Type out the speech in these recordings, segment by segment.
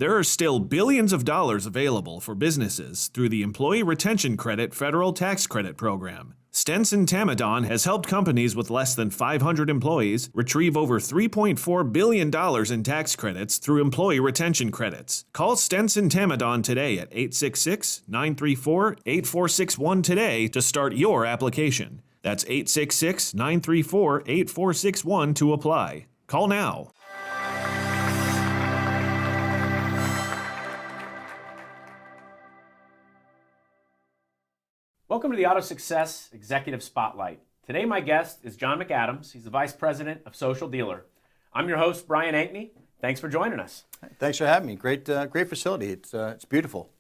There are still billions of dollars available for businesses through the Employee Retention Credit Federal Tax Credit Program. Stenson Tamadon has helped companies with less than 500 employees retrieve over $3.4 billion in tax credits through employee retention credits. Call Stenson Tamadon today at 866-934-8461 today to start your application. That's 866-934-8461 to apply. Call now. Welcome to the AutoSuccess Executive Spotlight. Today my guest is John McAdams. He's the Vice President of SocialDealer. I'm your host, Brian Ankney. Thanks for joining us. Thanks for having me. Great facility. It's beautiful.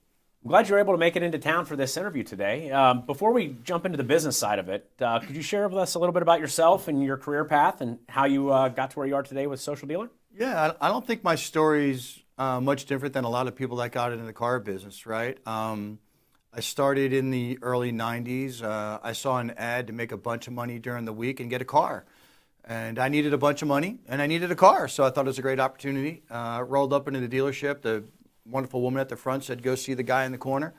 I'm glad you were able to make it into town for this interview today. Before we jump into the business side of it, could you share with us a little bit about yourself and your career path and how you got to where you are today with SocialDealer? Yeah, I don't think my story's much different than a lot of people that got into the car business, right? I started in the early 90s. I saw an ad to make a bunch of money during the week and get a car. And I needed a bunch of money, and I needed a car, so I thought it was a great opportunity. Rolled up into the dealership. The wonderful woman at the front said, "Go see the guy in the corner."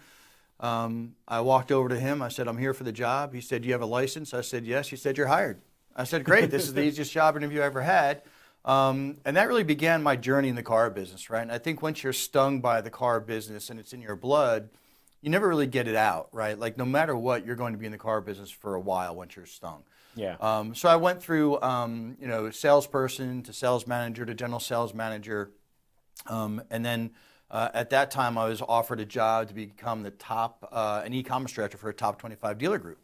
I walked over to him. I said, "I'm here for the job." He said, "Do you have a license?" I said, "Yes." He said, "You're hired." I said, "Great. This is the easiest job interview I ever had." And that really began my journey in the car business, right? And I think once you're stung by the car business and it's in your blood, you never really get it out, right? Like no matter what, you're going to be in the car business for a while once you're stung. Yeah. So I went through, salesperson to sales manager to general sales manager. And then at that time, I was offered a job to become the top, an e-commerce director for a top 25 dealer group.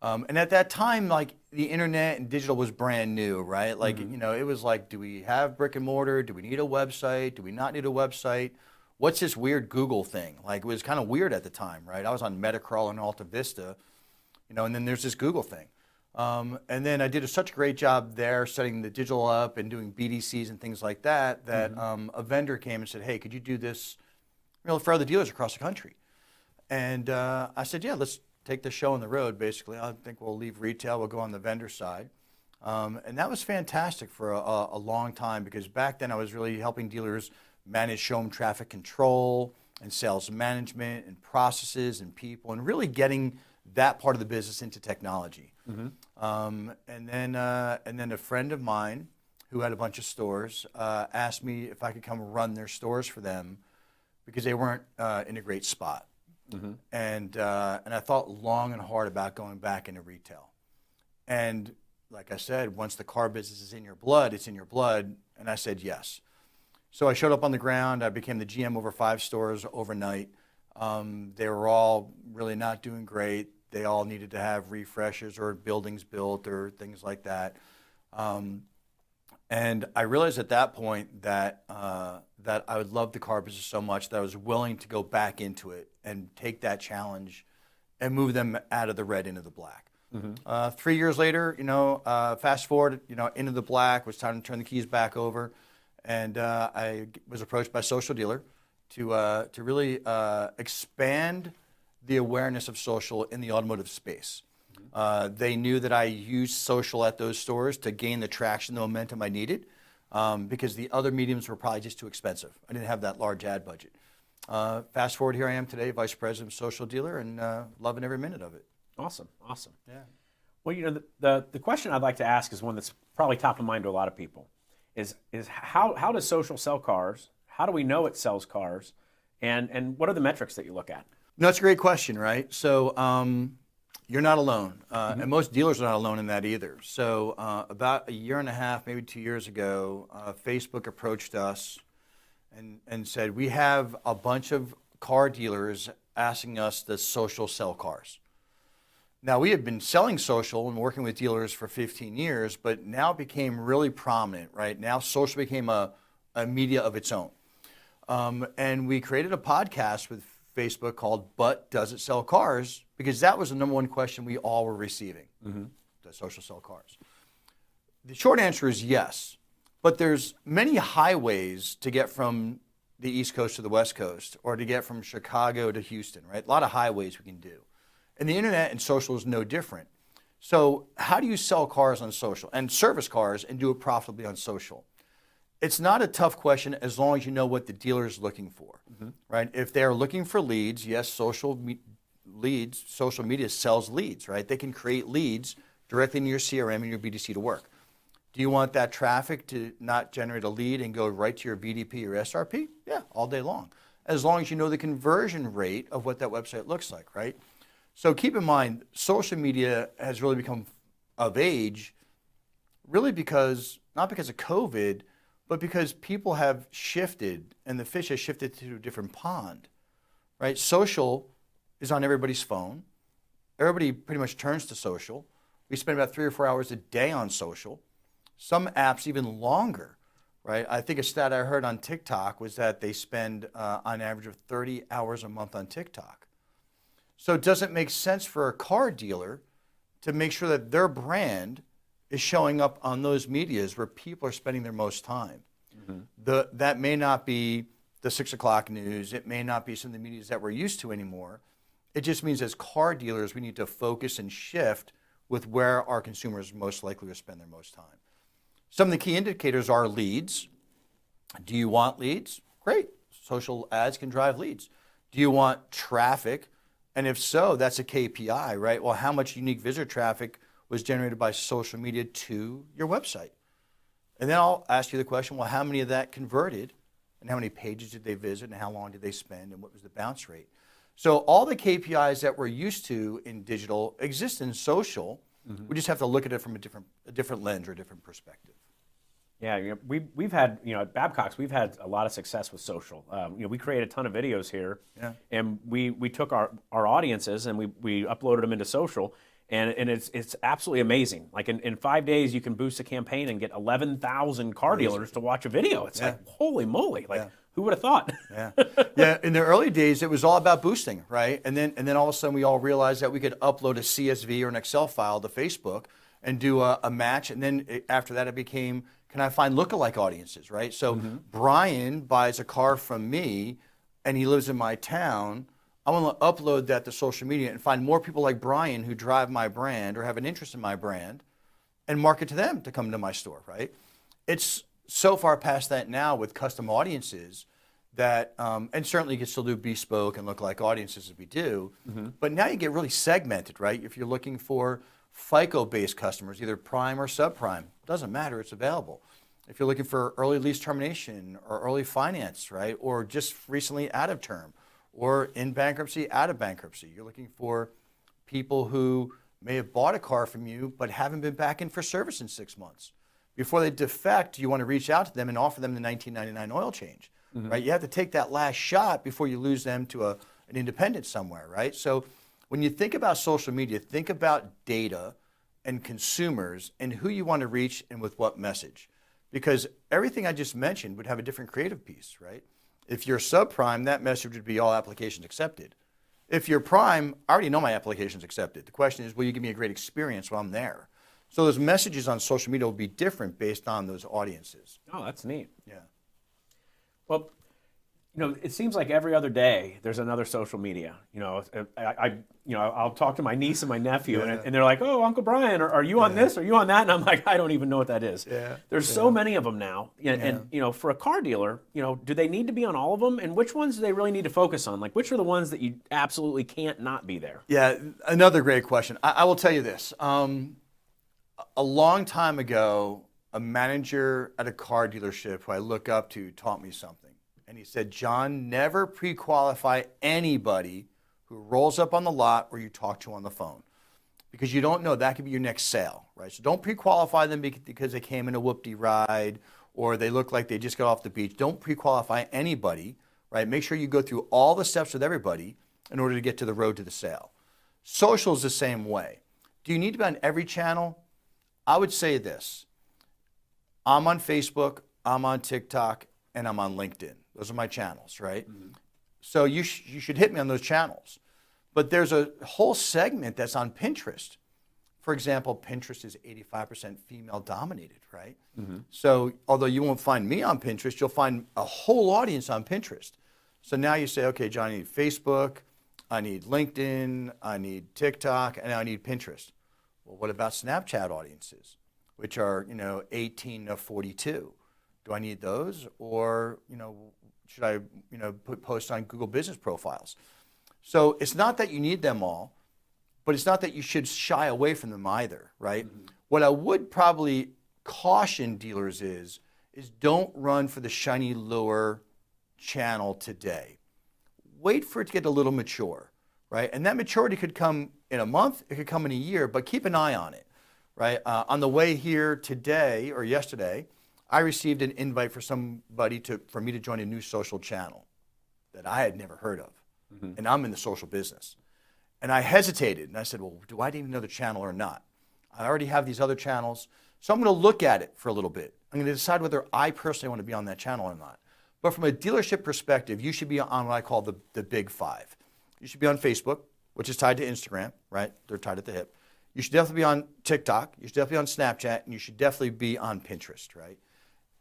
And at that time, like the internet and digital was brand new, right? Like, it was like, do we have brick and mortar? Do we need a website? Do we not need a website? What's this weird Google thing? Like, it was kind of weird at the time, right? I was on Metacrawl and Alta Vista, and then there's this Google thing. And then I did such a great job there setting the digital up and doing BDCs and things like that, a vendor came and said, "Hey, could you do this for other dealers across the country?" And I said, "Yeah, let's take the show on the road, basically. I think we'll leave retail, we'll go on the vendor side." And that was fantastic for a long time because back then I was really helping dealers manage showroom traffic control and sales management and processes and people and really getting that part of the business into technology. And then a friend of mine who had a bunch of stores asked me if I could come run their stores for them because they weren't in a great spot. And I thought long and hard about going back into retail. And like I said, once the car business is in your blood, it's in your blood. And I said yes. So I showed up on the ground. I became the GM over 5 stores overnight. They were all really not doing great. They all needed to have refreshes or buildings built or things like that. And I realized at that point that I would love the car business so much that I was willing to go back into it and take that challenge and move them out of the red into the black. 3 years later, fast forward, into the black, it was time to turn the keys back over. And I was approached by SocialDealer to really expand the awareness of social in the automotive space. They knew that I used social at those stores to gain the traction, the momentum I needed, because the other mediums were probably just too expensive. I didn't have that large ad budget. Fast forward, here I am today, Vice President of SocialDealer, and loving every minute of it. Awesome. Yeah. Well, the question I'd like to ask is one that's probably top of mind to a lot of people. Is how does social sell cars? How do we know it sells cars? And what are the metrics that you look at? That's a great question, right? So you're not alone. And most dealers are not alone in that either. So about a year and a half, maybe 2 years ago, Facebook approached us and said, we have a bunch of car dealers asking us to social sell cars. Now, we had been selling social and working with dealers for 15 years, but now it became really prominent, right? Now social became a media of its own. And we created a podcast with Facebook called But Does It Sell Cars? Because that was the number one question we all were receiving. Does social sell cars? The short answer is yes, but there's many highways to get from the East Coast to the West Coast or to get from Chicago to Houston, right? A lot of highways we can do. And the internet and social is no different. So how do you sell cars on social and service cars and do it profitably on social? It's not a tough question as long as you know what the dealer is looking for, right? If they're looking for leads, yes, social media sells leads, right? They can create leads directly in your CRM and your BDC to work. Do you want that traffic to not generate a lead and go right to your BDP or SRP? Yeah, all day long, as long as you know the conversion rate of what that website looks like, right? So keep in mind, social media has really become of age, really not because of COVID, but because people have shifted and the fish has shifted to a different pond, right? Social is on everybody's phone. Everybody pretty much turns to social. We spend about 3 or 4 hours a day on social. Some apps even longer, right? I think a stat I heard on TikTok was that they spend on average of 30 hours a month on TikTok. So it doesn't make sense for a car dealer to make sure that their brand is showing up on those medias where people are spending their most time. That may not be the 6 o'clock news. It may not be some of the medias that we're used to anymore. It just means as car dealers, we need to focus and shift with where our consumers most likely to spend their most time. Some of the key indicators are leads. Do you want leads? Great. Social ads can drive leads. Do you want traffic? And if so, that's a KPI, right? Well, how much unique visitor traffic was generated by social media to your website? And then I'll ask you the question, well, how many of that converted? And how many pages did they visit? And how long did they spend? And what was the bounce rate? So all the KPIs that we're used to in digital exist in social. We just have to look at it from a different lens or a different perspective. Yeah, we've had, at Babcock's, we've had a lot of success with social. We create a ton of videos here, and we took our audiences and we uploaded them into social. And it's absolutely amazing. Like in 5 days, you can boost a campaign and get 11,000 car dealers to watch a video. It's like, holy moly! Like, who would have thought? Yeah. In the early days, it was all about boosting, right? And then all of a sudden, we all realized that we could upload a CSV or an Excel file to Facebook and do a match. And then after that, it became, can I find lookalike audiences, right? So Brian buys a car from me, and he lives in my town. I want to upload that to social media and find more people like Brian who drive my brand or have an interest in my brand and market to them to come to my store, right? It's so far past that now with custom audiences that, and certainly you can still do bespoke and lookalike audiences as we do, but now you get really segmented, right? If you're looking for FICO-based customers, either prime or subprime, doesn't matter, it's available. If you're looking for early lease termination or early finance, right? Or just recently out of term, or in bankruptcy, out of bankruptcy. You're looking for people who may have bought a car from you but haven't been back in for service in 6 months. Before they defect, you want to reach out to them and offer them the $19.99 oil change, right? You have to take that last shot before you lose them to an independent somewhere, right? So when you think about social media, think about data and consumers and who you want to reach and with what message. Because everything I just mentioned would have a different creative piece, right? If you're subprime, that message would be all applications accepted. If you're prime, I already know my application's accepted. The question is, will you give me a great experience while I'm there? So those messages on social media will be different based on those audiences. Oh, that's neat. Yeah. Well, it seems like every other day there's another social media. I'll talk to my niece and my nephew, and they're like, "Oh, Uncle Brian, are you on this? Are you on that?" And I'm like, "I don't even know what that is." There's so many of them now, and for a car dealer, do they need to be on all of them? And which ones do they really need to focus on? Like, which are the ones that you absolutely can't not be there? Yeah, another great question. I will tell you this. A long time ago, a manager at a car dealership who I look up to taught me something. And he said, John, never pre-qualify anybody who rolls up on the lot or you talk to on the phone. Because you don't know, that could be your next sale, right? So don't pre-qualify them because they came in a whoop-de ride or they look like they just got off the beach. Don't pre-qualify anybody, right? Make sure you go through all the steps with everybody in order to get to the road to the sale. Social is the same way. Do you need to be on every channel? I would say this. I'm on Facebook, I'm on TikTok, and I'm on LinkedIn. Those are my channels, right? So you should hit me on those channels. But there's a whole segment that's on Pinterest. For example, Pinterest is 85% female dominated, right? So although you won't find me on Pinterest, you'll find a whole audience on Pinterest. So now you say, okay, John, I need Facebook, I need LinkedIn, I need TikTok, and I need Pinterest. Well, what about Snapchat audiences, which are 18 to 42? Do I need those? Or, should I, put posts on Google business profiles? So it's not that you need them all, but it's not that you should shy away from them either, right? What I would probably caution dealers is don't run for the shiny lure channel today. Wait for it to get a little mature, right? And that maturity could come in a month, it could come in a year, but keep an eye on it, right? On the way here today or yesterday, I received an invite for somebody for me to join a new social channel that I had never heard of. And I'm in the social business. And I hesitated, and I said, well, do I need another channel or not? I already have these other channels, so I'm going to look at it for a little bit. I'm going to decide whether I personally want to be on that channel or not. But from a dealership perspective, you should be on what I call the big five. You should be on Facebook, which is tied to Instagram, right? They're tied at the hip. You should definitely be on TikTok. You should definitely be on Snapchat, and you should definitely be on Pinterest, right?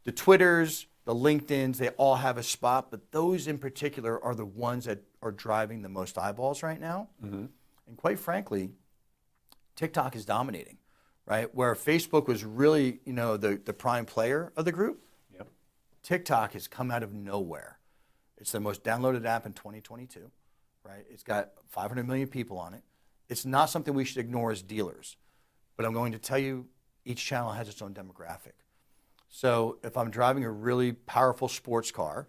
The Twitters, the LinkedIns, they all have a spot, but those in particular are the ones that are driving the most eyeballs right now. And quite frankly, TikTok is dominating, right? Where Facebook was really, the prime player of the group, TikTok has come out of nowhere. It's the most downloaded app in 2022, right? It's got 500 million people on it. It's not something we should ignore as dealers, but I'm going to tell you each channel has its own demographic. So if I'm driving a really powerful sports car,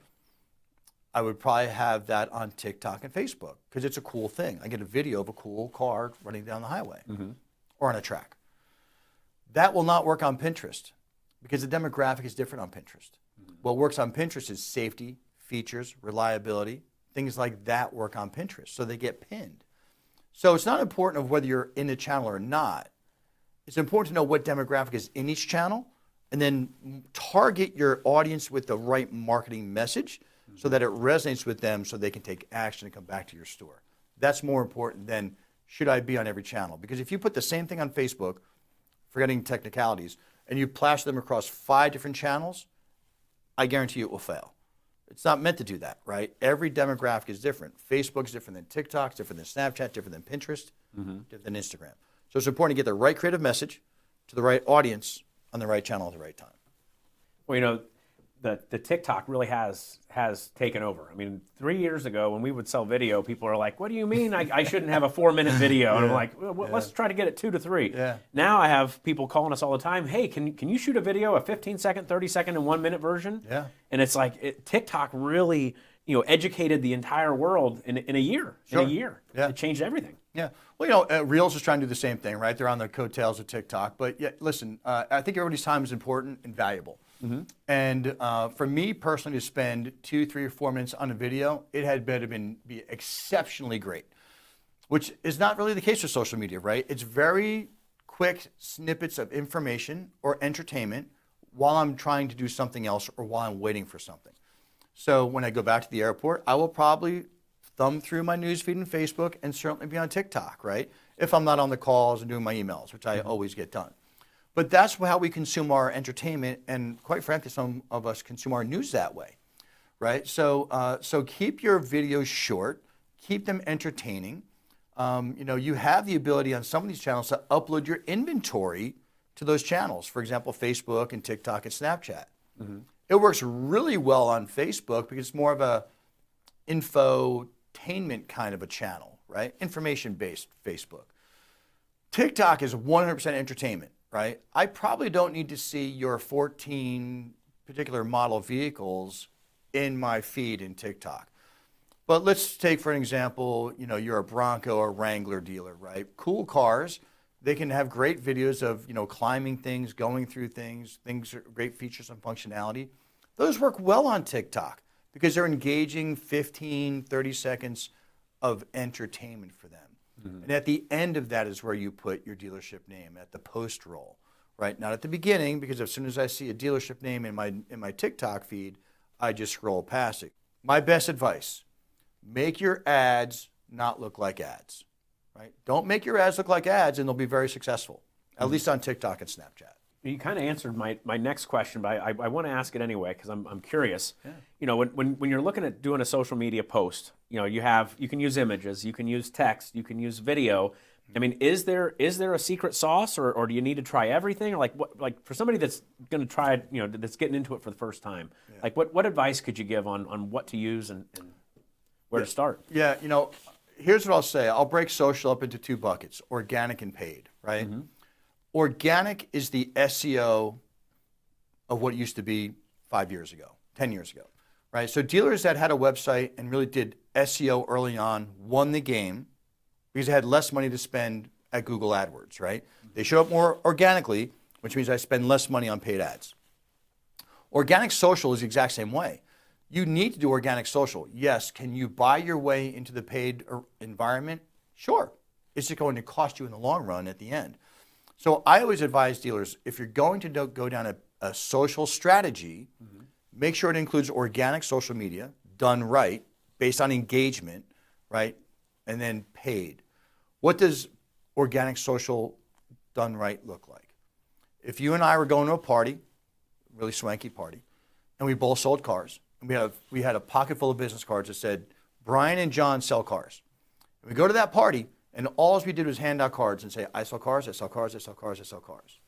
I would probably have that on TikTok and Facebook because it's a cool thing. I get a video of a cool car running down the highway or on a track. That will not work on Pinterest because the demographic is different on Pinterest. What works on Pinterest is safety, features, reliability, things like that work on Pinterest, so they get pinned. So it's not important of whether you're in a channel or not. It's important to know what demographic is in each channel and then target your audience with the right marketing message so that it resonates with them so they can take action and come back to your store. That's more important than should I be on every channel? Because if you put the same thing on Facebook, forgetting technicalities, and you plaster them across 5 different channels, I guarantee you it will fail. It's not meant to do that, right? Every demographic is different. Facebook's different than TikTok, different than Snapchat, different than Pinterest, different than Instagram. So it's important to get the right creative message to the right audience on the right channel at the right time. Well, the TikTok really has taken over. I mean, 3 years ago when we would sell video, people are like, what do you mean I shouldn't have a 4-minute video? And I'm like, well, let's try to get it 2 to 3. Now I have people calling us all the time, hey, can you shoot a video, a 15-second, 30-second, and 1-minute version? And it's like TikTok really educated the entire world in a year. In a year. It changed everything. Well, Reels is trying to do the same thing, right? They're on the coattails of TikTok. But listen, I think everybody's time is important and valuable. And for me personally to spend 2, 3, or 4 minutes on a video, it had better be exceptionally great, which is not really the case for social media, right? It's very quick snippets of information or entertainment while I'm trying to do something else or while I'm waiting for something. So when I go back to the airport, I will probably thumb through my newsfeed and Facebook and certainly be on TikTok, right? If I'm not on the calls and doing my emails, which I always get done. But that's how we consume our entertainment, and quite frankly, some of us consume our news that way, right? So, so keep your videos short, keep them entertaining. You have the ability on some of these channels to upload your inventory to those channels. For example, Facebook and TikTok and Snapchat. It works really well on Facebook because it's more of a infotainment kind of a channel, right? Information-based Facebook. TikTok is 100% entertainment. Right? I probably don't need to see your 14 particular model vehicles in my feed in TikTok. But let's take, for an example, you're a Bronco or Wrangler dealer, right? Cool cars. They can have great videos of, climbing things, going through things great features and functionality. Those work well on TikTok because they're engaging 15, 30 seconds of entertainment for them. And at the end of that is where you put your dealership name at the post roll, right? Not at the beginning, because as soon as I see a dealership name in my TikTok feed, I just scroll past it. My best advice, make your ads not look like ads, right? Don't make your ads look like ads and they'll be very successful, at least on TikTok and Snapchat. You kind of answered my next question, but I want to ask it anyway because I'm curious. When you're looking at doing a social media post, you can use images, you can use text, you can use video, I mean, is there a secret sauce, or do you need to try everything? Or like for somebody that's going to try it, that's getting into it for the first time, like what advice could you give on what to use and where to start? Yeah, here's what I'll say. I'll break social up into two buckets, organic and paid, right? Organic is the SEO of what used to be 5 years ago, 10 years ago, right? So dealers that had a website and really did SEO early on won the game because they had less money to spend at Google AdWords, right? They show up more organically, which means I spend less money on paid ads. Organic social is the exact same way. You need to do organic social. Yes, can you buy your way into the paid environment? Sure. Is it going to cost you in the long run at the end? So I always advise dealers, if you're going to go down a social strategy, make sure it includes organic social media, done right, based on engagement, right, and then paid. What does organic social done right look like? If you and I were going to a party, really swanky party, and we both sold cars, and we had a pocket full of business cards that said, Brian and John sell cars. And we go to that party, and all we did was hand out cards and say, I sell cars, I sell cars, I sell cars, I sell cars.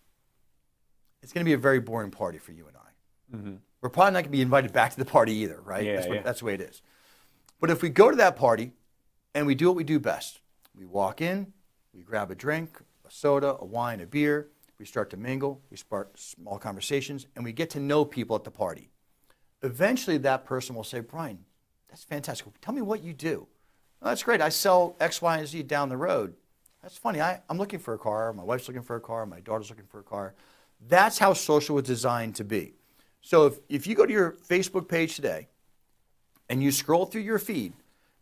It's going to be a very boring party for you and I. We're probably not going to be invited back to the party either, right? That's the way it is. But if we go to that party and we do what we do best, we walk in, we grab a drink, a soda, a wine, a beer, we start to mingle, we start small conversations, and we get to know people at the party. Eventually that person will say, Brian, that's fantastic. Tell me what you do. Oh, that's great. I sell X, Y, and Z down the road. That's funny. I'm looking for a car. My wife's looking for a car. My daughter's looking for a car. That's how social was designed to be. So if you go to your Facebook page today and you scroll through your feed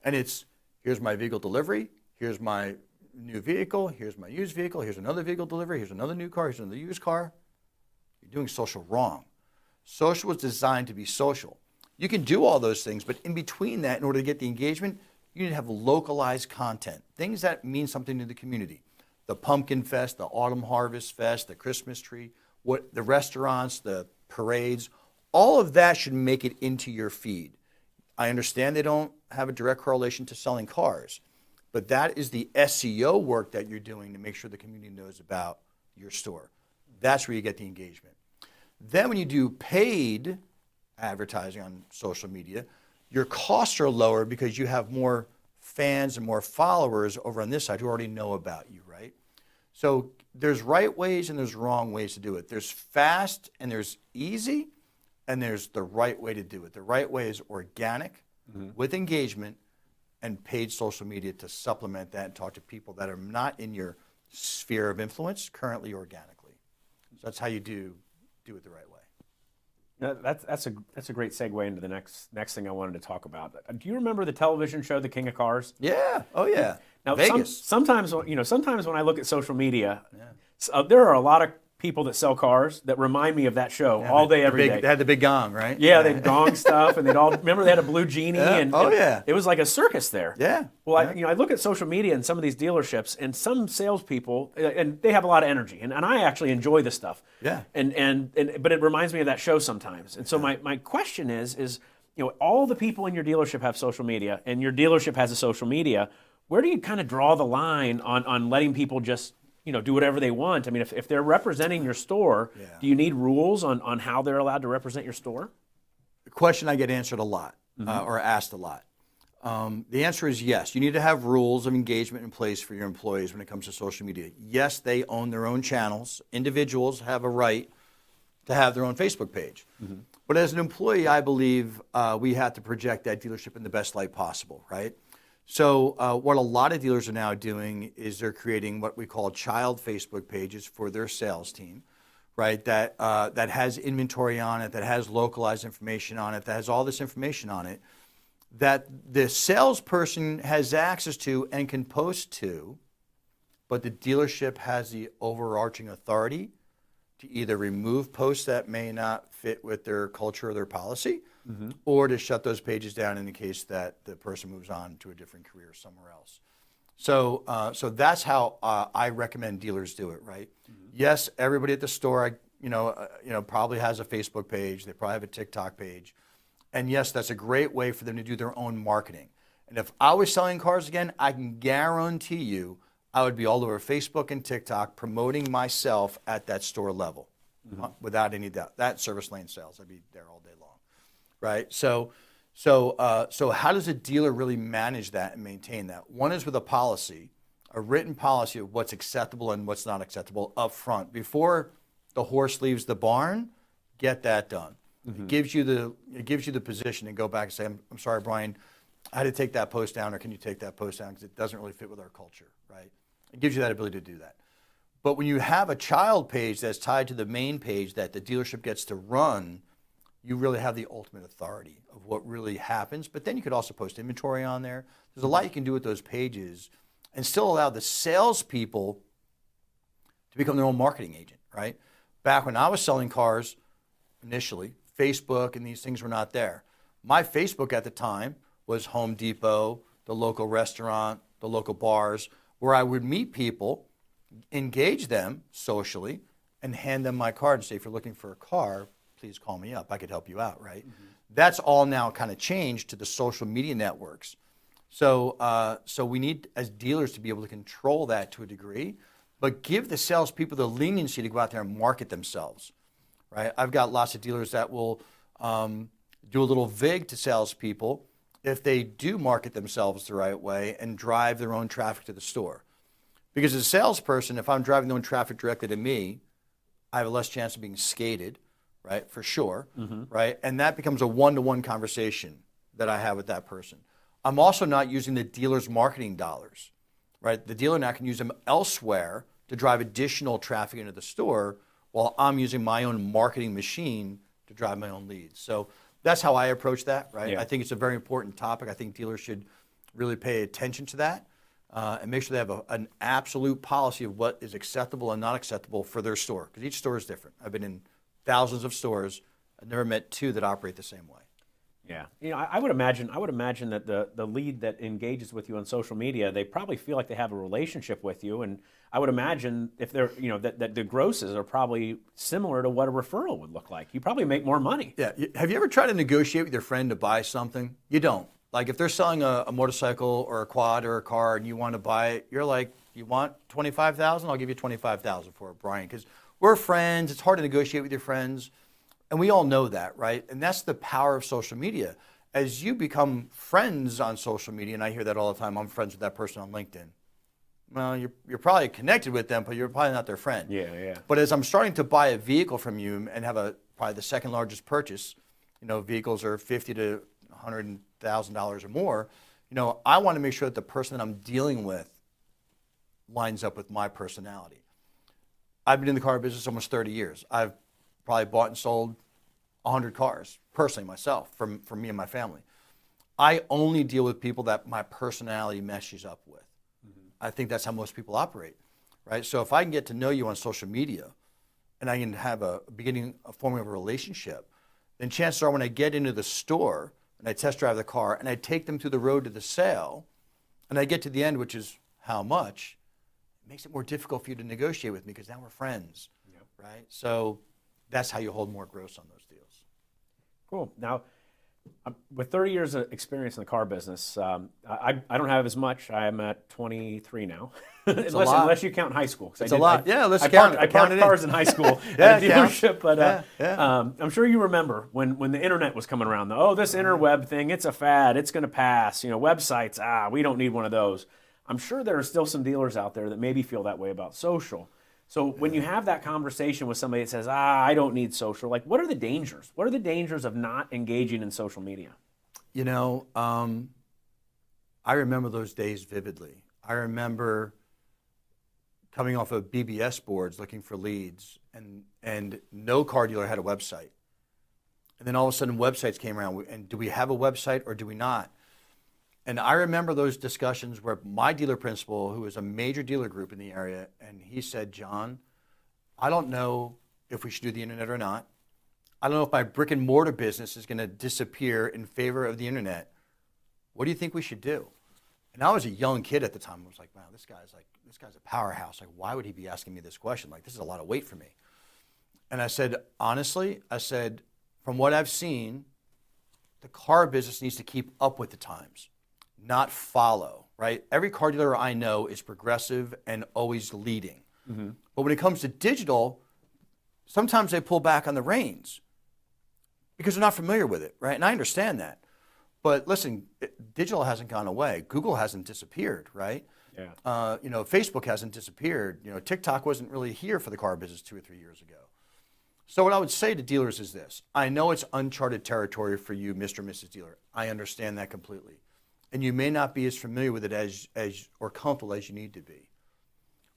and it's, here's my vehicle delivery, here's my new vehicle, here's my used vehicle, here's another vehicle delivery, here's another new car, here's another used car, you're doing social wrong. Social was designed to be social. You can do all those things, but in between that, in order to get the engagement, you need to have localized content, things that mean something to the community. The Pumpkin Fest, the Autumn Harvest Fest, the Christmas tree, the restaurants, the parades, all of that should make it into your feed. I understand they don't have a direct correlation to selling cars, but that is the SEO work that you're doing to make sure the community knows about your store. That's where you get the engagement. Then when you do paid advertising on social media, your costs are lower because you have more fans and more followers over on this side who already know about you, right? So there's right ways and there's wrong ways to do it. There's fast and there's easy, and there's the right way to do it. The right way is organic with engagement and paid social media to supplement that and talk to people that are not in your sphere of influence currently organically. So that's how you do it the right way. That's a great segue into the next thing I wanted to talk about. Do you remember the television show The King of Cars? Yeah. Oh yeah. Now Vegas. Sometimes when I look at social media, there are a lot of people that sell cars that remind me of that show all day, every day. They had the big gong, right? Yeah, they'd gong stuff, and remember they had a blue genie, and it was like a circus there. Yeah. Well, I look at social media and some of these dealerships, and some salespeople, and they have a lot of energy, and I actually enjoy this stuff. Yeah. But it reminds me of that show sometimes. And so my question is all the people in your dealership have social media, and your dealership has a social media. Where do you kind of draw the line on letting people just do whatever they want? I mean, if they're representing your store, do you need rules on how they're allowed to represent your store? The question I get answered a lot, or asked a lot. The answer is yes. You need to have rules of engagement in place for your employees when it comes to social media. Yes, they own their own channels. Individuals have a right to have their own Facebook page. But as an employee, I believe we have to project that dealership in the best light possible, right? So what a lot of dealers are now doing is they're creating what we call child Facebook pages for their sales team, right? That has inventory on it, that has localized information on it, that has all this information on it, that the salesperson has access to and can post to, but the dealership has the overarching authority to either remove posts that may not fit with their culture or their policy, or to shut those pages down in the case that the person moves on to a different career somewhere else. So that's how I recommend dealers do it, right? Yes, everybody at the store, probably has a Facebook page. They probably have a TikTok page. And yes, that's a great way for them to do their own marketing. And if I was selling cars again, I can guarantee you I would be all over Facebook and TikTok promoting myself at that store level, without any doubt. That service lane sales, I'd be there all day long, right? So how does a dealer really manage that and maintain that? One is with a policy, a written policy of what's acceptable and what's not acceptable up front. Before the horse leaves the barn, get that done. It gives you the position to go back and say, I'm sorry, Brian, I had to take that post down, or can you take that post down because it doesn't really fit with our culture, right? It gives you that ability to do that. But when you have a child page that's tied to the main page that the dealership gets to run, you really have the ultimate authority of what really happens. But then you could also post inventory on there. There's a lot you can do with those pages and still allow the salespeople to become their own marketing agent, right? Back when I was selling cars initially, Facebook and these things were not there. My Facebook at the time was Home Depot, the local restaurant, the local bars, where I would meet people, engage them socially, and hand them my card and say, if you're looking for a car, please call me up. I could help you out, right? That's all now kind of changed to the social media networks. So we need, as dealers, to be able to control that to a degree, but give the salespeople the leniency to go out there and market themselves, right? I've got lots of dealers that will do a little vig to salespeople if they do market themselves the right way and drive their own traffic to the store. Because as a salesperson, if I'm driving their own traffic directly to me, I have a less chance of being skated, right, for sure, right? And that becomes a one-to-one conversation that I have with that person. I'm also not using the dealer's marketing dollars, right? The dealer now can use them elsewhere to drive additional traffic into the store while I'm using my own marketing machine to drive my own leads. So that's how I approach that, right? Yeah. I think it's a very important topic. I think dealers should really pay attention to that and make sure they have an absolute policy of what is acceptable and not acceptable for their store, because each store is different. I've been in thousands of stores. I've never met two that operate the same way. Yeah, I would imagine that the lead that engages with you on social media, they probably feel like they have a relationship with you, and I would imagine if they're that the grosses are probably similar to what a referral would look like. You probably make more money. Yeah. Have you ever tried to negotiate with your friend to buy something? You don't. Like if they're selling a motorcycle or a quad or a car and you want to buy it, you're like, you want $25,000? I'll give you $25,000 for it, Brian, because we're friends. It's hard to negotiate with your friends. And we all know that, right? And that's the power of social media. As you become friends on social media, and I hear that all the time, I'm friends with that person on LinkedIn. Well, you're probably connected with them, but you're probably not their friend. Yeah. But as I'm starting to buy a vehicle from you and have probably the second largest purchase, vehicles are $50,000 to $100,000 or more, I want to make sure that the person that I'm dealing with lines up with my personality. I've been in the car business almost 30 years. I've probably bought and sold 100 cars, personally myself, from me and my family. I only deal with people that my personality meshes up with. I think that's how most people operate, right? So if I can get to know you on social media and I can have a forming of a relationship, then chances are when I get into the store and I test drive the car and I take them through the road to the sale and I get to the end, which is how much, it makes it more difficult for you to negotiate with me because now we're friends, right? So that's how you hold more gross on those deals. Cool. Now, with 30 years of experience in the car business, I don't have as much. I'm at 23 now, unless you count high school. It's a lot. Let's I count. I parked cars in high school at a dealership, but I'm sure you remember when the internet was coming around. This interweb thing, it's a fad. It's going to pass. Websites, we don't need one of those. I'm sure there are still some dealers out there that maybe feel that way about social. So when you have that conversation with somebody that says, I don't need social, what are the dangers? What are the dangers of not engaging in social media? I remember those days vividly. I remember coming off of BBS boards looking for leads, and no car dealer had a website. And then all of a sudden websites came around, and do we have a website or do we not? And I remember those discussions where my dealer principal, who was a major dealer group in the area, and he said, John, I don't know if we should do the internet or not. I don't know if my brick and mortar business is going to disappear in favor of the internet. What do you think we should do? And I was a young kid at the time. I was like, wow, this guy's a powerhouse. Why would he be asking me this question? This is a lot of weight for me. And I said, honestly, from what I've seen, the car business needs to keep up with the times. not follow, right? Every car dealer I know is progressive and always leading. But when it comes to digital, sometimes they pull back on the reins because they're not familiar with it, right? And I understand that. But listen, digital hasn't gone away. Google hasn't disappeared, right? Yeah. Facebook hasn't disappeared. TikTok wasn't really here for the car business 2 or 3 years ago. So what I would say to dealers is this. I know it's uncharted territory for you, Mr. and Mrs. Dealer. I understand that completely. And you may not be as familiar with it as or comfortable as you need to be.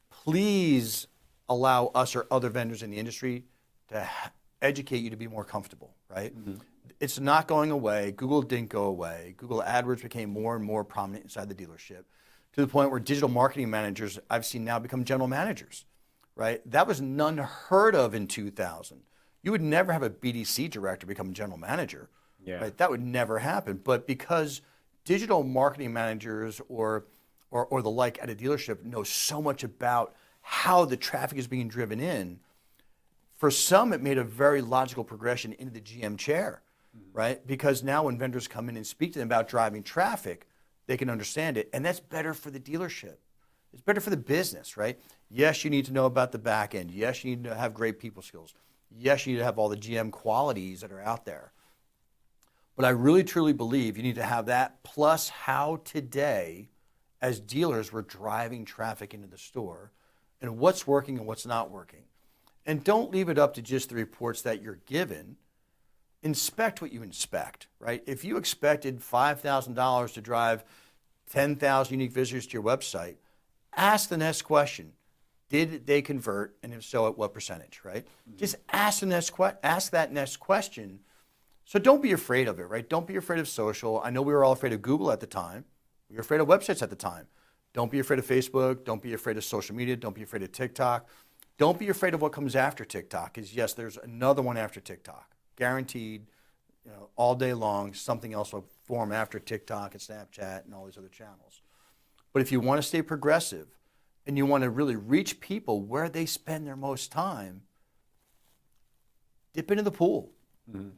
Please allow us or other vendors in the industry to educate you to be more comfortable, right? It's not going away. Google didn't go away. Google AdWords became more and more prominent inside the dealership to the point where digital marketing managers I've seen now become general managers, right? That was unheard of in 2000. You would never have a BDC director become a general manager, right? That would never happen. But because digital marketing managers or the like at a dealership know so much about how the traffic is being driven in, for some it made a very logical progression into the GM chair, right? Because now when vendors come in and speak to them about driving traffic, they can understand it, and that's better for the dealership. It's better for the business, right? Yes, you need to know about the back end. Yes, you need to have great people skills. Yes, you need to have all the GM qualities that are out there. But I really, truly believe you need to have that plus how today, as dealers, we're driving traffic into the store and what's working and what's not working. And don't leave it up to just the reports that you're given. Inspect what you inspect, right? If you expected $5,000 to drive 10,000 unique visitors to your website, ask the next question. Did they convert? And if so, at what percentage, right? Just ask that next question. So don't be afraid of it, right? Don't be afraid of social. I know we were all afraid of Google at the time. We were afraid of websites at the time. Don't be afraid of Facebook. Don't be afraid of social media. Don't be afraid of TikTok. Don't be afraid of what comes after TikTok, because yes, there's another one after TikTok. Guaranteed, all day long, something else will form after TikTok and Snapchat and all these other channels. But if you want to stay progressive and you want to really reach people where they spend their most time, dip into the pool.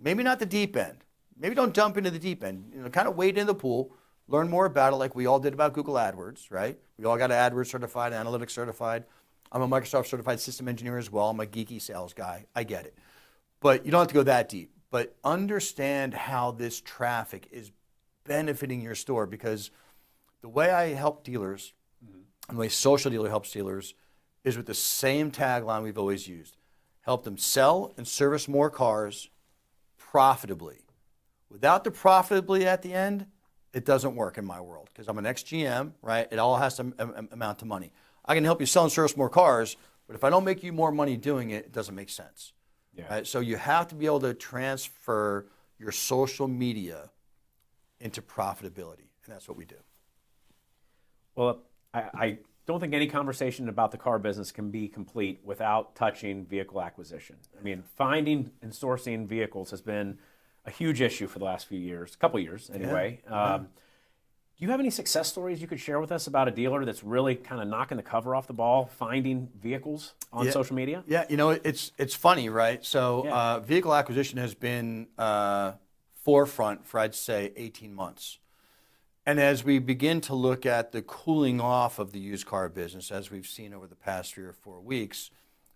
Maybe not the deep end. Maybe don't dump into the deep end. Kind of wade in the pool, learn more about it like we all did about Google AdWords, right? We all got AdWords certified, analytics certified. I'm a Microsoft certified system engineer as well. I'm a geeky sales guy. I get it. But you don't have to go that deep. But understand how this traffic is benefiting your store, because the way I help dealers and the way SocialDealer helps dealers is with the same tagline we've always used. Help them sell and service more cars profitably. Without the profitably at the end, it doesn't work in my world, because I'm an ex-GM, right? It all has to amount to money. I can help you sell and service more cars, but if I don't make you more money doing it, it doesn't make sense. Right? So you have to be able to transfer your social media into profitability, and that's what we do. Well, I don't think any conversation about the car business can be complete without touching vehicle acquisition. I mean, finding and sourcing vehicles has been a huge issue for the last few years, a couple years anyway. Do you have any success stories you could share with us about a dealer that's really kind of knocking the cover off the ball, finding vehicles on social media? Yeah, it's funny, right? So vehicle acquisition has been forefront for, I'd say, 18 months. And as we begin to look at the cooling off of the used car business, as we've seen over the past 3 or 4 weeks,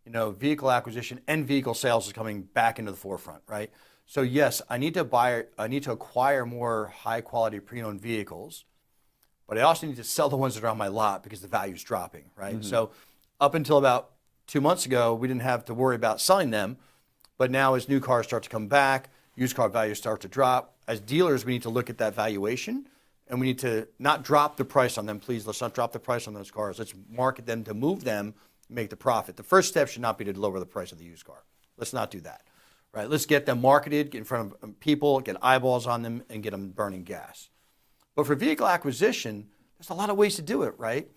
vehicle acquisition and vehicle sales is coming back into the forefront, right? So yes, I need to acquire more high quality pre-owned vehicles, but I also need to sell the ones that are on my lot because the value's dropping, right? So up until about 2 months ago, we didn't have to worry about selling them, but now as new cars start to come back, used car values start to drop. As dealers, we need to look at that valuation, and we need to not drop the price on them. Please, let's not drop the price on those cars. Let's market them to move them, make the profit. The first step should not be to lower the price of the used car. Let's not do that, right? Let's get them marketed, get in front of people, get eyeballs on them, and get them burning gas. But for vehicle acquisition, there's a lot of ways to do it, right?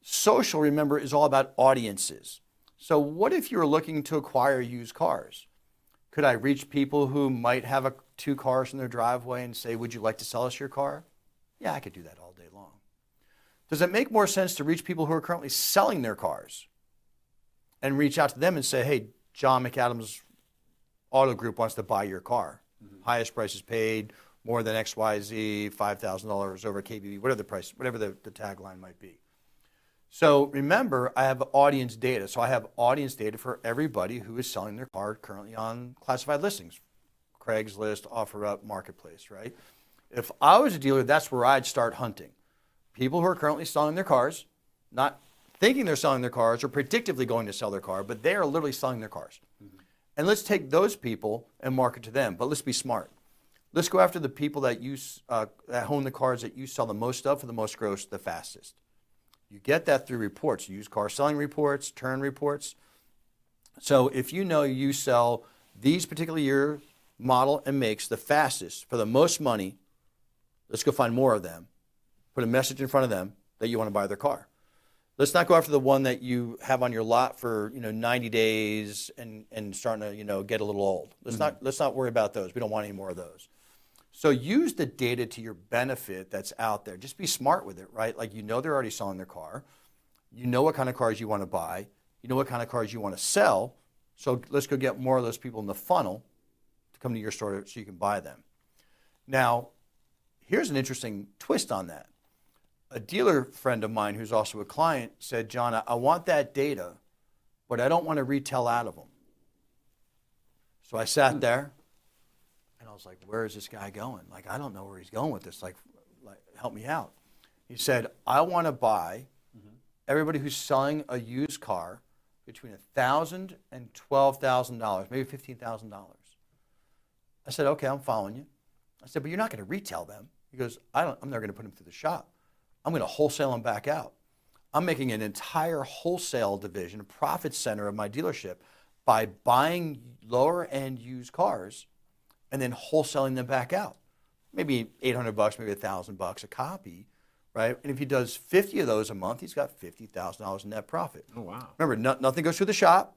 Social, remember, is all about audiences. So what if you're looking to acquire used cars? Could I reach people who might have 2 cars in their driveway and say, would you like to sell us your car? Yeah, I could do that all day long. Does it make more sense to reach people who are currently selling their cars and reach out to them and say, hey, John McAdams Auto Group wants to buy your car. Highest prices paid, more than XYZ, $5,000 over KBB, whatever the price, whatever the tagline might be. So remember, I have audience data. So I have audience data for everybody who is selling their car currently on classified listings, Craigslist, OfferUp, Marketplace, right? If I was a dealer, that's where I'd start hunting. People who are currently selling their cars, not thinking they're selling their cars or predictively going to sell their car, but they are literally selling their cars. And let's take those people and market to them, but let's be smart. Let's go after the people that that own the cars that you sell the most of for the most gross, the fastest. You get that through reports, used car selling reports, turn reports. So if you know you sell these particular year, model, and makes the fastest for the most money, let's go find more of them. Put a message in front of them that you want to buy their car. Let's not go after the one that you have on your lot for 90 days and starting to get a little old. Let's not worry about those. We don't want any more of those. So use the data to your benefit that's out there. Just be smart with it, right? Like they're already selling their car. You know what kind of cars you want to buy. You know what kind of cars you want to sell. So let's go get more of those people in the funnel to come to your store so you can buy them. Now, here's an interesting twist on that. A dealer friend of mine who's also a client said, John, I want that data, but I don't want to retail out of them. So I sat there and I was like, where is this guy going? Like, I don't know where he's going with this. Like help me out. He said, I want to buy everybody who's selling a used car between $1,000 and $12,000, maybe $15,000. I said, okay, I'm following you. I said, but you're not going to retail them. He goes, I'm never going to put them through the shop. I'm going to wholesale them back out. I'm making an entire wholesale division, a profit center of my dealership by buying lower end used cars and then wholesaling them back out. Maybe $800, maybe $1,000 a copy, right? And if he does 50 of those a month, he's got $50,000 in net profit. Oh, wow. Remember, nothing goes through the shop,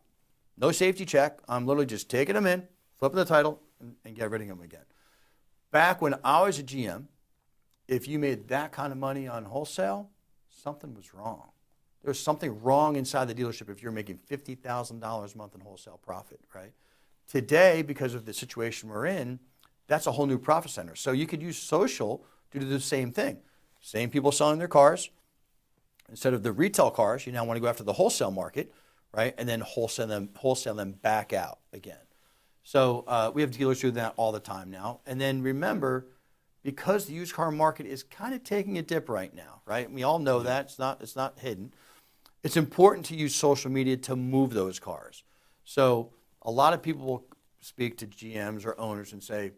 no safety check. I'm literally just taking them in, flipping the title, and get rid of them again. Back when I was a GM, if you made that kind of money on wholesale, something was wrong. There's something wrong inside the dealership if you're making $50,000 a month in wholesale profit, right? Today, because of the situation we're in, that's a whole new profit center. So you could use social to do the same thing. Same people selling their cars. Instead of the retail cars, you now want to go after the wholesale market, right? And then wholesale them back out again. So we have dealers do that all the time now. And then remember, because the used car market is kind of taking a dip right now, right? We all know that. It's not hidden. It's important to use social media to move those cars. So a lot of people will speak to GMs or owners and say,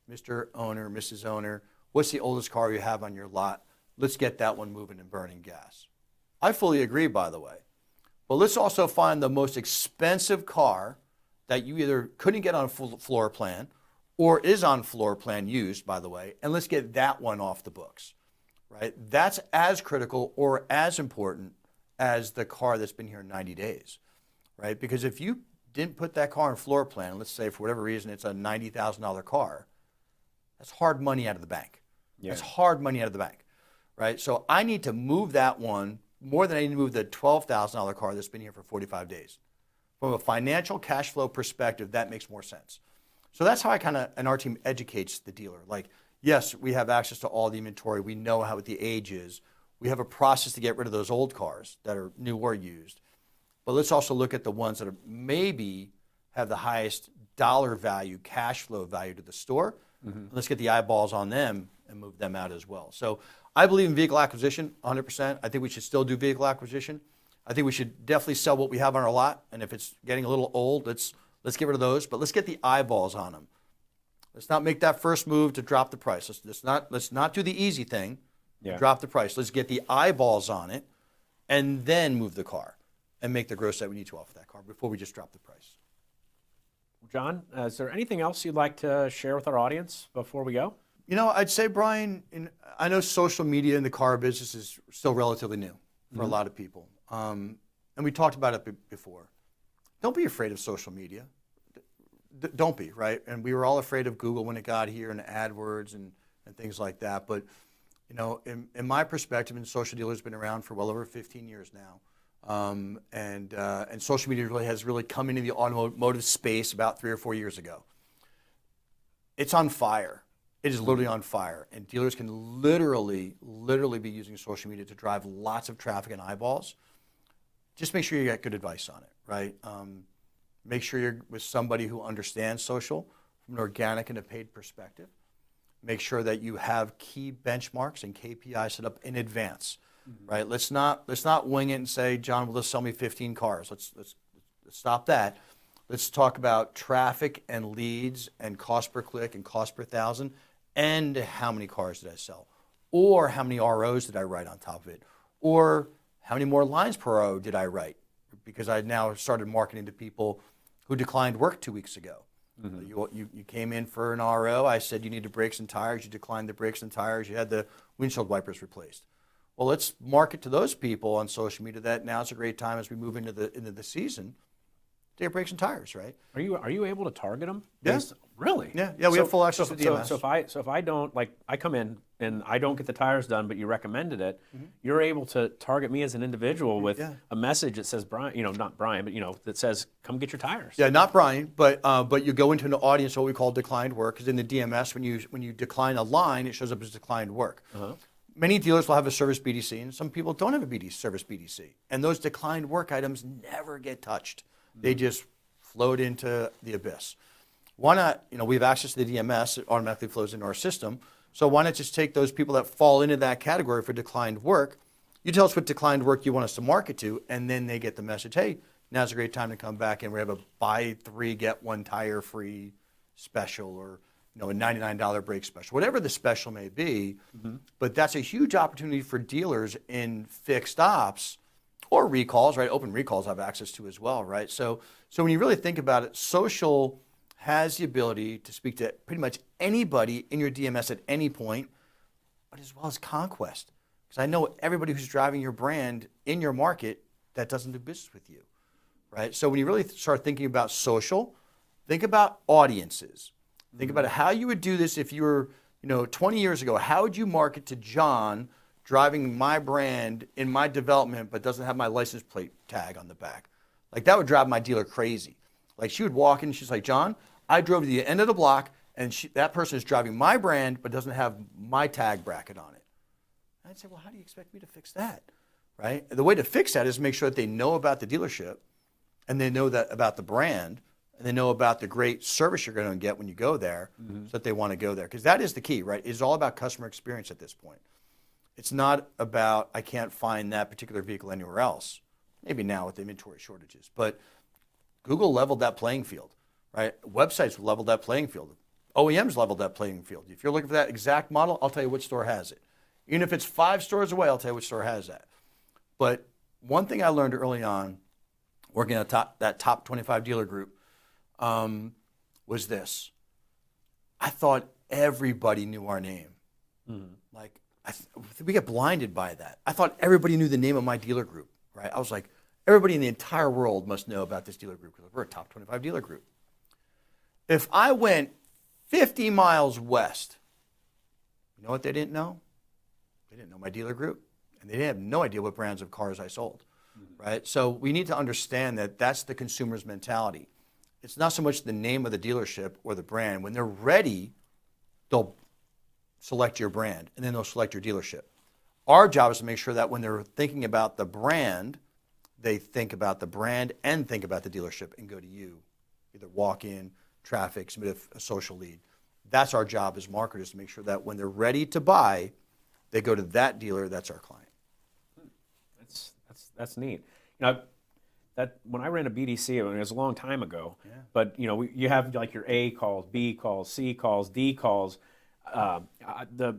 Mr. Owner, Mrs. Owner, what's the oldest car you have on your lot? Let's get that one moving and burning gas. I fully agree, by the way. But let's also find the most expensive car that you either couldn't get on a floor plan or is on floor plan used, by the way, and let's get that one off the books, right? That's as critical or as important as the car that's been here 90 days, right? Because if you didn't put that car on floor plan, let's say for whatever reason it's a $90,000 car, that's hard money out of the bank. Yeah. That's hard money out of the bank, right? So I need to move that one more than I need to move the $12,000 car that's been here for 45 days. From a financial cash flow perspective, that makes more sense. So that's how and our team educates the dealer. Like, yes, we have access to all the inventory. We know what the age is. We have a process to get rid of those old cars that are new or used. But let's also look at the ones that are maybe have the highest dollar value, cash flow value to the store. Let's get the eyeballs on them and move them out as well. So I believe in vehicle acquisition 100%. I think we should still do vehicle acquisition. I think we should definitely sell what we have on our lot. And if it's getting a little old, let's get rid of those, but let's get the eyeballs on them. Let's not make that first move to drop the price. Let's not do the easy thing, drop the price. Let's get the eyeballs on it and then move the car and make the gross that we need to off of that car before we just drop the price. John, is there anything else you'd like to share with our audience before we go? I'd say, Brian, I know social media in the car business is still relatively new for a lot of people. And we talked about it before. Don't be afraid of social media. Don't be, right? And we were all afraid of Google when it got here and AdWords and things like that. But, in my perspective, and SocialDealer has been around for well over 15 years now. And social media has really come into the automotive space about 3 or 4 years ago. It's on fire. It is literally on fire, and dealers can literally be using social media to drive lots of traffic and eyeballs. Just make sure you get good advice on it, right? Make sure you're with somebody who understands social from an organic and a paid perspective. Make sure that you have key benchmarks and KPIs set up in advance, right? Let's not wing it and say, John, will this sell me 15 cars? Let's stop that. Let's talk about traffic and leads and cost per click and cost per thousand, and how many cars did I sell, or how many ROs did I write on top of it, or how many more lines per RO did I write, because I now started marketing to people who declined work 2 weeks ago. You came in for an RO. I said you needed brakes and tires. You declined the brakes and tires. You had the windshield wipers replaced. Well, let's market to those people on social media that now's a great time as we move into the season to get brakes and tires, right? Are you able to target them? Yeah. Really? Yeah. We have full access to DMS. So if I don't, like, I come in and I don't get the tires done, but you recommended it, you're able to target me as an individual with a message that says Brian, not Brian, but that says come get your tires. Yeah, not Brian, but you go into an audience, what we call declined work, because in the DMS, when you decline a line, it shows up as declined work. Many dealers will have a service BDC, and some people don't have a service BDC, and those declined work items never get touched. They just float into the abyss. Why not, we have access to the DMS, it automatically flows into our system, so why not just take those people that fall into that category for declined work, you tell us what declined work you want us to market to, and then they get the message, hey, now's a great time to come back and we have a buy 3, get 1 tire free special, or a $99 brake special, whatever the special may be. But that's a huge opportunity for dealers in fixed ops or recalls, right? Open recalls have access to as well, right? So when you really think about it, social has the ability to speak to pretty much anybody in your DMS at any point, but as well as conquest. Because I know everybody who's driving your brand in your market that doesn't do business with you, right? So when you really start thinking about social, think about audiences. Think about how you would do this if you were, 20 years ago. How would you market to John driving my brand in my development but doesn't have my license plate tag on the back? Like, that would drive my dealer crazy. Like, she would walk in, she's like, John, I drove to the end of the block, and that person is driving my brand but doesn't have my tag bracket on it. I'd say, well, how do you expect me to fix that, right? The way to fix that is make sure that they know about the dealership, and they know that about the brand, and they know about the great service you're going to get when you go there, so that they want to go there. Because that is the key, right? It's all about customer experience at this point. It's not about, I can't find that particular vehicle anywhere else. Maybe now with inventory shortages. But Google leveled that playing field, right? Websites leveled that playing field. OEMs leveled that playing field. If you're looking for that exact model, I'll tell you which store has it. Even if it's 5 stores away, I'll tell you which store has that. But one thing I learned early on, working at that top 25 dealer group, was this. I thought everybody knew our name. Like, we get blinded by that. I thought everybody knew the name of my dealer group, right? I was like, everybody in the entire world must know about this dealer group because we're a top 25 dealer group. If I went 50 miles west, you know what they didn't know? They didn't know my dealer group, and they have no idea what brands of cars I sold, right? So we need to understand that that's the consumer's mentality. It's not so much the name of the dealership or the brand. When they're ready, they'll select your brand, and then they'll select your dealership. Our job is to make sure that when they're thinking about the brand, they think about the brand and think about the dealership and go to you. Either walk in, traffic, submit a social lead. That's our job as marketers, to make sure that when they're ready to buy, they go to that dealer. That's our client. That's neat. That when I ran a BDC, it was a long time ago. But you have like your A calls, B calls, C calls, D calls.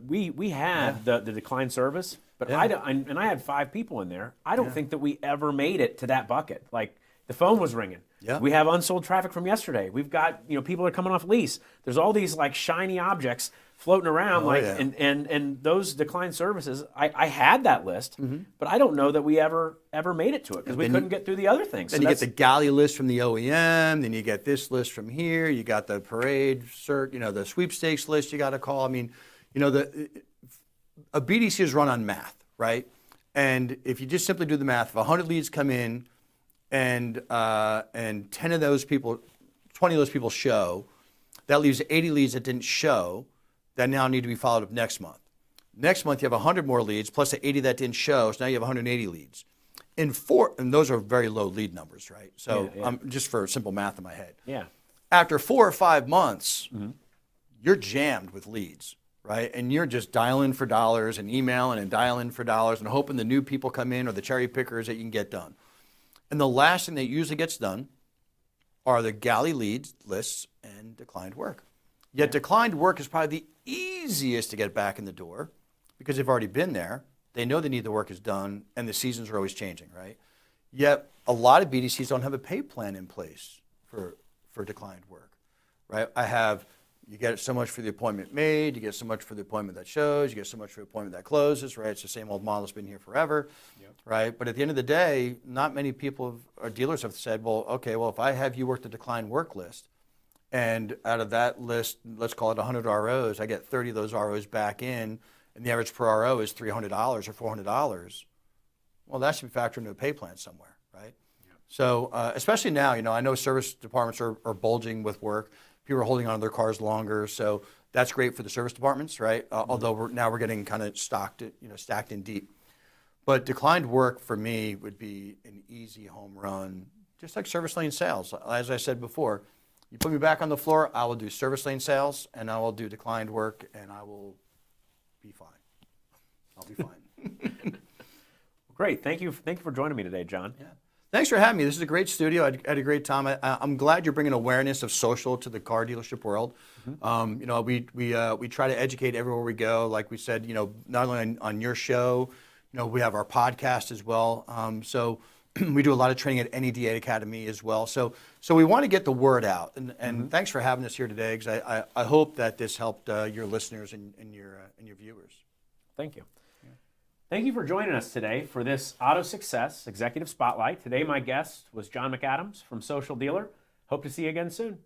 We had the decline service, but I had 5 people in there. I don't think that we ever made it to that bucket. Like, the phone was ringing. We have unsold traffic from yesterday. We've got people are coming off lease. There's all these like shiny objects floating around, and those decline services. I had that list, but I don't know that we ever made it to it because we couldn't get through the other things. Then you get the galley list from the OEM. Then you get this list from here. You got the parade the sweepstakes list you got to call. I mean, a BDC is run on math, right? And if you just simply do the math, if 100 leads come in, and 10 of those people, 20 of those people show, that leaves 80 leads that didn't show. that now need to be followed up next month. Next month, you have 100 more leads, plus the 80 that didn't show, so now you have 180 leads. And those are very low lead numbers, right? So just for simple math in my head. Yeah. After 4 or 5 months, you're jammed with leads, right? And you're just dialing for dollars and emailing and dialing for dollars and hoping the new people come in or the cherry pickers that you can get done. And the last thing that usually gets done are the galley leads lists and declined work. Yet declined work is probably the easiest to get back in the door because they've already been there. They know they need the work is done, and the seasons are always changing, right? Yet a lot of BDCs don't have a pay plan in place for declined work, right? You get so much for the appointment made, you get so much for the appointment that shows, you get so much for the appointment that closes, right? It's the same old model that's been here forever, right? But at the end of the day, not many people or dealers have said, well, okay, well, if I have you work the declined work list, and out of that list, let's call it 100 ROs, I get 30 of those ROs back in, and the average per RO is $300 or $400, well, that should be factored into a pay plan somewhere, right? Yeah. So especially now, I know service departments are bulging with work. People are holding on to their cars longer, so that's great for the service departments, right? Although we're getting kind of stacked in deep. But declined work for me would be an easy home run, just like service lane sales. As I said before, you put me back on the floor, I will do service lane sales, and I will do declined work, and I will be fine. I'll be fine. Great. Thank you for joining me today, John. Yeah. Thanks for having me. This is a great studio. I had a great time. I'm glad you're bringing awareness of social to the car dealership world. We try to educate everywhere we go. Like we said, not only on your show, we have our podcast as well. So we do a lot of training at NEDA Academy as well. So we want to get the word out. And thanks for having us here today, because I hope that this helped your listeners and your viewers. Thank you. Thank you for joining us today for this AutoSuccess Executive Spotlight. Today my guest was John McAdams from SocialDealer. Hope to see you again soon.